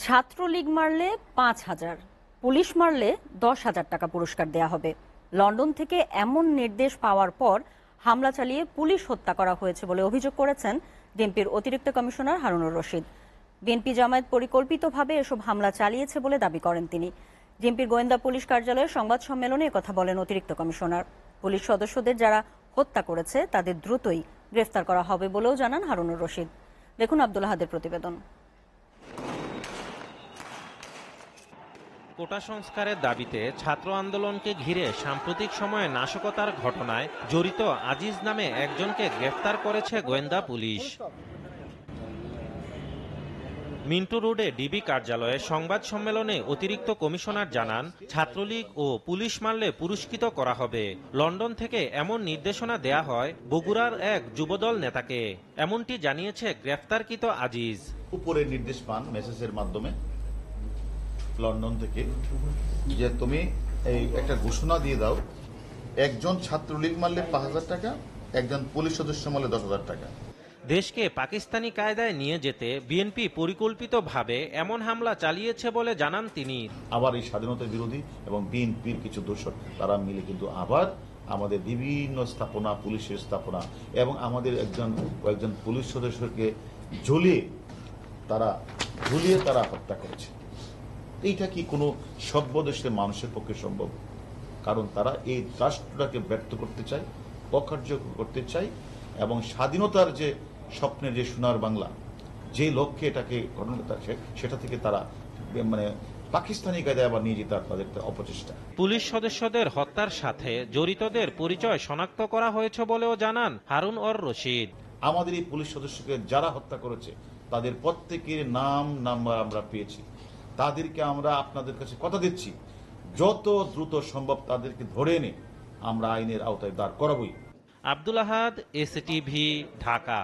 ছাত্রলীগ মারলে 5,000, পুলিশ মারলে 10,000 টাকা পুরস্কার দেয়া হবে। লন্ডন থেকে এমন নির্দেশ পাওয়ার পর হামলা চালিয়ে পুলিশ হত্যা করা হয়েছে বলে অভিযোগ করেছেন বিএনপির অতিরিক্ত কমিশনার হারুনুর রশিদ। বিএনপি জামায়াত পরিকল্পিতভাবে এসব হামলা চালিয়েছে বলে দাবি করেন তিনি। বিএনপির গোয়েন্দা পুলিশ কার্যালয়ের সংবাদ সম্মেলনে একথা বলেন অতিরিক্ত কমিশনার। পুলিশ সদস্যদের যারা হত্যা করেছে তাদের দ্রুতই গ্রেফতার করা হবে বলেও জানান হারুনুর রশিদ। দেখুন আব্দুল আহাদের প্রতিবেদন। কোটা সংস্কারের দাবিতে ছাত্র আন্দোলনকে ঘিরে সাম্প্রতিক সময়ে নাশকতার ঘটনায় জড়িত আজিজ নামে একজনকে গ্রেফতার করেছে গোয়েন্দা পুলিশ। মিন্টু রোডে ডিবি কার্যালয়ে সংবাদ সম্মেলনে অতিরিক্ত কমিশনার জানান, ছাত্রলীগ ও পুলিশ মারলে পুরস্কৃত করা হবে। লন্ডন থেকে এমন নির্দেশনা দেয়া হয় বগুড়ার এক যুবদল নেতাকে। এমনটি জানিয়েছে গ্রেফতারকৃত আজিজ। উপরে নির্দেশ পান মেসেজের মাধ্যমে লন্ডন থেকে যে তুমি এই একটা ঘোষণা দিয়ে দাও, একজন ছাত্রলীগ মারলে 5,000 টাকা, একজন পুলিশ সদস্য মারলে 10,000 টাকা। দেশকে পাকিস্তানি কায়দায় নিয়ে যেতে বিএনপি পরিকল্পিতভাবে এমন হামলা চালিয়েছে বলে জানান তিনি। আবার এই স্বাধীনতা বিরোধী এবং বিএনপির কিছু দোষর তারা মিলে কিন্তু আবার আমাদের বিভিন্ন স্থাপনা, পুলিশের স্থাপনা এবং আমাদের একজন পুলিশ সদস্যকে ঝুলিয়ে তারা হত্যা করেছে। এইটা কি কোনো সভ্য দেশের মানুষের পক্ষে সম্ভব? কারণ তারা এই রাষ্ট্রটাকে ব্যর্থ করতে চায়, অকার্য করতে চায় এবং স্বাধীনতার যে স্বপ্নের যে সোনার বাংলা, যে লক্ষ্যে এটাকে গঠন করতে, সেটা থেকে তারা পাকিস্তানি কায়দায় আবার নিয়ে যেতে তাদের অপচেষ্টা। পুলিশ সদস্যদের হত্যার সাথে জড়িতদের পরিচয় শনাক্ত করা হয়েছে বলেও জানান হারুন অর রশিদ। আমাদের এই পুলিশ সদস্যকে যারা হত্যা করেছে তাদের প্রত্যেকের নাম নাম্বার আমরা পেয়েছি। তাদেরকে আমরা আপনাদের কাছে কথা দিচ্ছি, যত দ্রুত সম্ভব তাদেরকে ধরে এনে আমরা আইনের আওতায় দাঁড় করাবই। আব্দুল আহাদ, এসটিভি, ঢাকা।